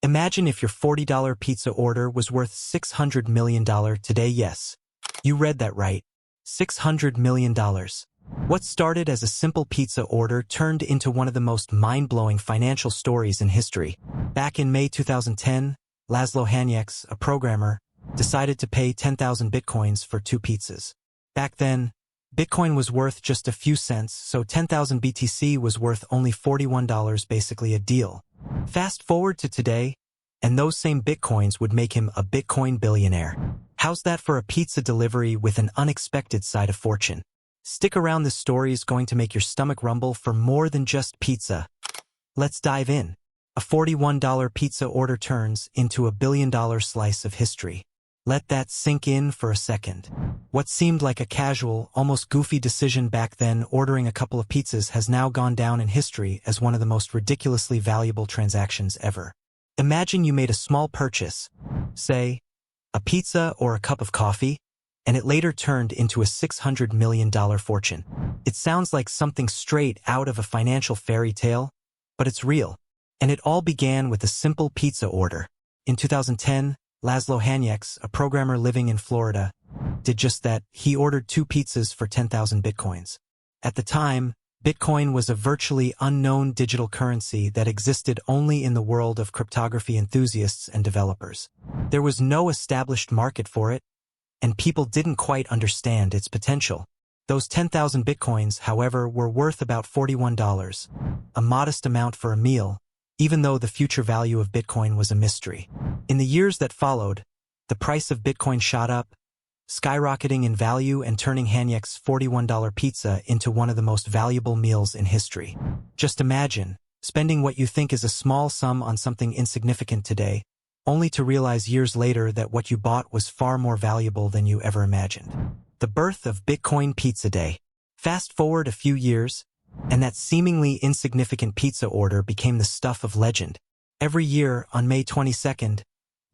Imagine if your $40 pizza order was worth $600 million today. Yes, you read that right. $600 million. What started as a simple pizza order turned into one of the most mind-blowing financial stories in history. Back in May 2010, Laszlo Hanyecz, a programmer, decided to pay 10,000 bitcoins for 2 pizzas. Back then, Bitcoin was worth just a few cents, so 10,000 BTC was worth only $41, basically a deal. Fast forward to today, and those same Bitcoins would make him a Bitcoin billionaire. How's that for a pizza delivery with an unexpected side of fortune? Stick around, this story is going to make your stomach rumble for more than just pizza. Let's dive in. A $41 pizza order turns into a billion-dollar slice of history. Let that sink in for a second. What seemed like a casual, almost goofy decision back then, ordering a couple of pizzas, has now gone down in history as one of the most ridiculously valuable transactions ever. Imagine you made a small purchase, say, a pizza or a cup of coffee, and it later turned into a $600 million fortune. It sounds like something straight out of a financial fairy tale, but it's real. And it all began with a simple pizza order. In 2010, Laszlo Hanyecz, a programmer living in Florida, did just that. He ordered 2 pizzas for 10,000 bitcoins. At the time, Bitcoin was a virtually unknown digital currency that existed only in the world of cryptography enthusiasts and developers. There was no established market for it, and people didn't quite understand its potential. Those 10,000 bitcoins, however, were worth about $41, a modest amount for a meal, even though the future value of Bitcoin was a mystery. In the years that followed, the price of Bitcoin shot up, skyrocketing in value and turning Hanyecz's $41 pizza into one of the most valuable meals in history. Just imagine spending what you think is a small sum on something insignificant today, only to realize years later that what you bought was far more valuable than you ever imagined. The birth of Bitcoin Pizza Day. Fast forward a few years, and that seemingly insignificant pizza order became the stuff of legend. Every year, on May 22nd,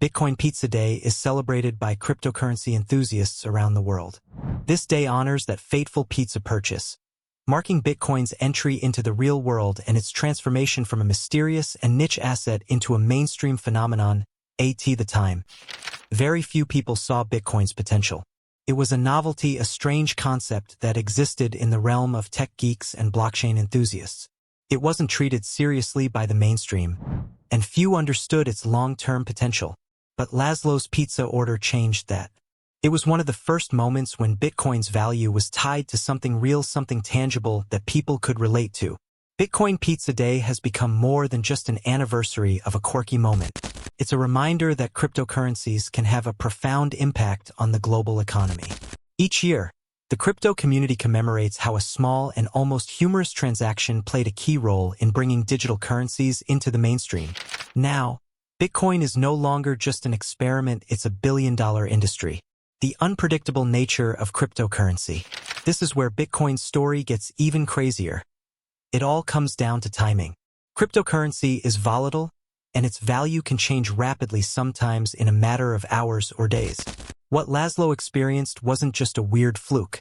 Bitcoin Pizza Day is celebrated by cryptocurrency enthusiasts around the world. This day honors that fateful pizza purchase, marking Bitcoin's entry into the real world and its transformation from a mysterious and niche asset into a mainstream phenomenon. At the time, very few people saw Bitcoin's potential. It was a novelty, a strange concept that existed in the realm of tech geeks and blockchain enthusiasts. It wasn't treated seriously by the mainstream, and few understood its long-term potential. But Laszlo's pizza order changed that. It was one of the first moments when Bitcoin's value was tied to something real, something tangible that people could relate to. Bitcoin Pizza Day has become more than just an anniversary of a quirky moment. It's a reminder that cryptocurrencies can have a profound impact on the global economy. Each year, the crypto community commemorates how a small and almost humorous transaction played a key role in bringing digital currencies into the mainstream. Now, Bitcoin is no longer just an experiment, it's a billion-dollar industry. The unpredictable nature of cryptocurrency. This is where Bitcoin's story gets even crazier. It all comes down to timing. Cryptocurrency is volatile, and its value can change rapidly, sometimes in a matter of hours or days. What Laszlo experienced wasn't just a weird fluke.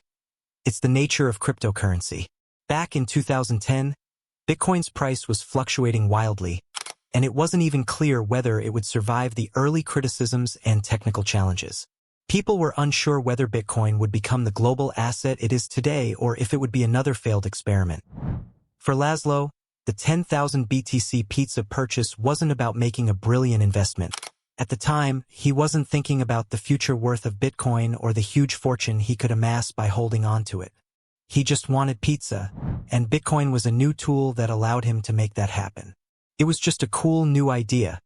It's the nature of cryptocurrency. Back in 2010, Bitcoin's price was fluctuating wildly, and it wasn't even clear whether it would survive the early criticisms and technical challenges. People were unsure whether Bitcoin would become the global asset it is today or if it would be another failed experiment. For Laszlo, the 10,000 BTC pizza purchase wasn't about making a brilliant investment. At the time, he wasn't thinking about the future worth of Bitcoin or the huge fortune he could amass by holding on to it. He just wanted pizza, and Bitcoin was a new tool that allowed him to make that happen. It was just a cool new idea,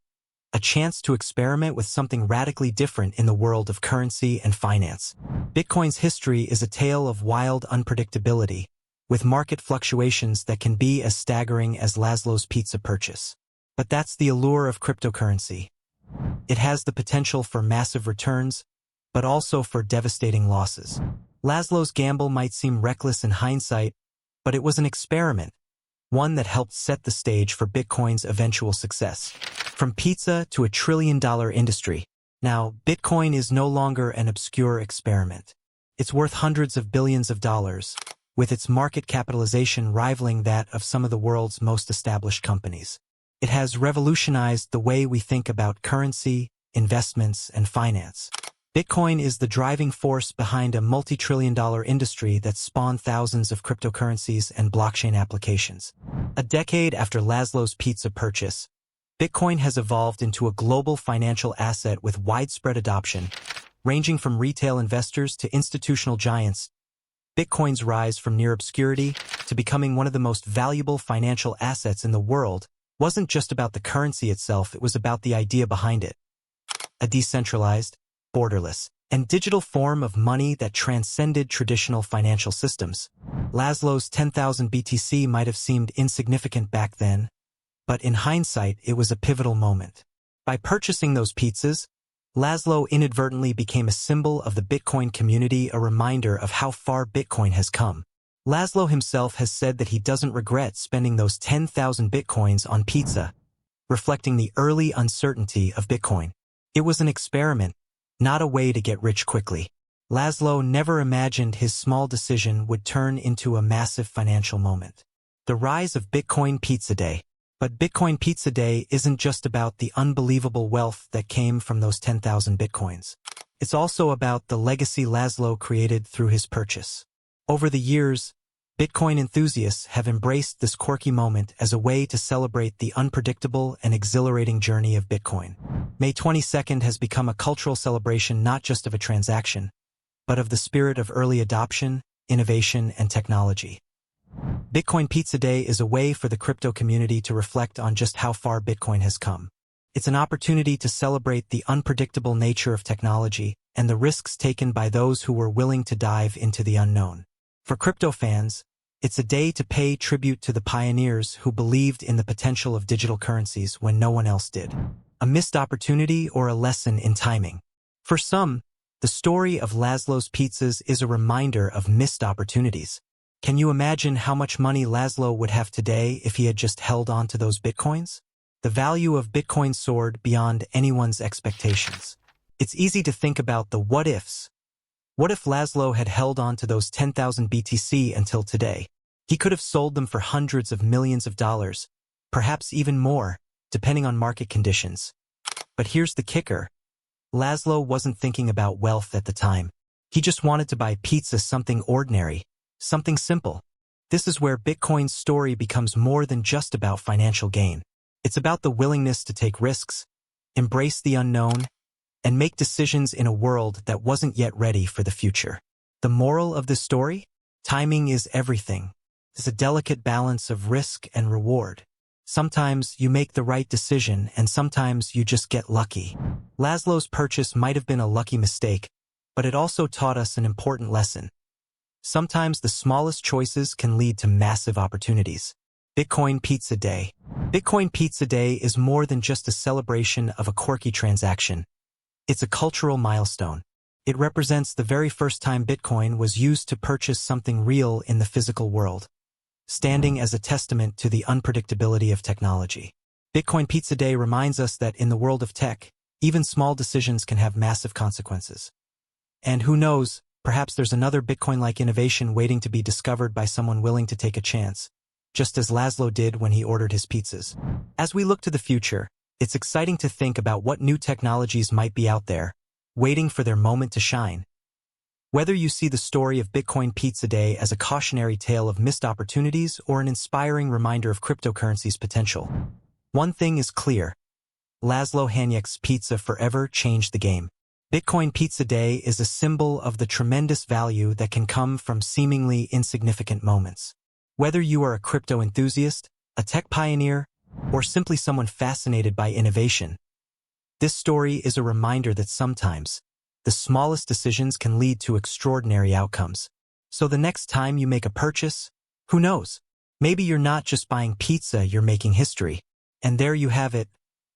a chance to experiment with something radically different in the world of currency and finance. Bitcoin's history is a tale of wild unpredictability, with market fluctuations that can be as staggering as Laszlo's pizza purchase. But that's the allure of cryptocurrency. It has the potential for massive returns, but also for devastating losses. Laszlo's gamble might seem reckless in hindsight, but it was an experiment, one that helped set the stage for Bitcoin's eventual success. From pizza to a trillion-dollar industry, now Bitcoin is no longer an obscure experiment. It's worth hundreds of billions of dollars, with its market capitalization rivaling that of some of the world's most established companies. It has revolutionized the way we think about currency, investments, and finance. Bitcoin is the driving force behind a multi-trillion-dollar industry that spawned thousands of cryptocurrencies and blockchain applications. A decade after Laszlo's pizza purchase, Bitcoin has evolved into a global financial asset with widespread adoption, ranging from retail investors to institutional giants. Bitcoin's rise from near obscurity to becoming one of the most valuable financial assets in the world wasn't just about the currency itself, it was about the idea behind it. A decentralized, borderless, and digital form of money that transcended traditional financial systems. Laszlo's 10,000 BTC might have seemed insignificant back then, but in hindsight, it was a pivotal moment. By purchasing those pizzas, Laszlo inadvertently became a symbol of the Bitcoin community, a reminder of how far Bitcoin has come. Laszlo himself has said that he doesn't regret spending those 10,000 Bitcoins on pizza, reflecting the early uncertainty of Bitcoin. It was an experiment, not a way to get rich quickly. Laszlo never imagined his small decision would turn into a massive financial moment. The rise of Bitcoin Pizza Day. But Bitcoin Pizza Day isn't just about the unbelievable wealth that came from those 10,000 Bitcoins. It's also about the legacy Laszlo created through his purchase. Over the years, Bitcoin enthusiasts have embraced this quirky moment as a way to celebrate the unpredictable and exhilarating journey of Bitcoin. May 22nd has become a cultural celebration not just of a transaction, but of the spirit of early adoption, innovation, and technology. Bitcoin Pizza Day is a way for the crypto community to reflect on just how far Bitcoin has come. It's an opportunity to celebrate the unpredictable nature of technology and the risks taken by those who were willing to dive into the unknown. For crypto fans, it's a day to pay tribute to the pioneers who believed in the potential of digital currencies when no one else did. A missed opportunity or a lesson in timing. For some, the story of Laszlo's pizzas is a reminder of missed opportunities. Can you imagine how much money Laszlo would have today if he had just held on to those Bitcoins? The value of Bitcoin soared beyond anyone's expectations. It's easy to think about the what-ifs. What if Laszlo had held on to those 10,000 BTC until today? He could have sold them for hundreds of millions of dollars, perhaps even more, depending on market conditions. But here's the kicker. Laszlo wasn't thinking about wealth at the time. He just wanted to buy pizza, something ordinary, something simple. This is where Bitcoin's story becomes more than just about financial gain. It's about the willingness to take risks, embrace the unknown, and make decisions in a world that wasn't yet ready for the future. The moral of this story? Timing is everything. It's a delicate balance of risk and reward. Sometimes you make the right decision and sometimes you just get lucky. Laszlo's purchase might have been a lucky mistake, but it also taught us an important lesson. Sometimes the smallest choices can lead to massive opportunities. Bitcoin Pizza Day. Bitcoin Pizza Day is more than just a celebration of a quirky transaction. It's a cultural milestone. It represents the very first time Bitcoin was used to purchase something real in the physical world, standing as a testament to the unpredictability of technology. Bitcoin Pizza Day reminds us that in the world of tech, even small decisions can have massive consequences. And who knows, perhaps there's another Bitcoin-like innovation waiting to be discovered by someone willing to take a chance, just as Laszlo did when he ordered his pizzas. As we look to the future, it's exciting to think about what new technologies might be out there, waiting for their moment to shine. Whether you see the story of Bitcoin Pizza Day as a cautionary tale of missed opportunities or an inspiring reminder of cryptocurrency's potential, one thing is clear. Laszlo Hanyecz pizza forever changed the game. Bitcoin Pizza Day is a symbol of the tremendous value that can come from seemingly insignificant moments. Whether you are a crypto enthusiast, a tech pioneer, or simply someone fascinated by innovation, this story is a reminder that sometimes the smallest decisions can lead to extraordinary outcomes. So the next time you make a purchase, who knows? Maybe you're not just buying pizza, you're making history. And there you have it,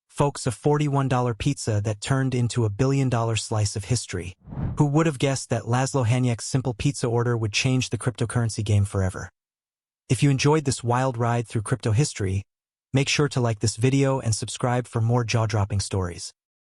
folks, a $41 pizza that turned into a billion-dollar slice of history. Who would have guessed that Laszlo Hanyec's simple pizza order would change the cryptocurrency game forever? If you enjoyed this wild ride through crypto history, make sure to like this video and subscribe for more jaw-dropping stories.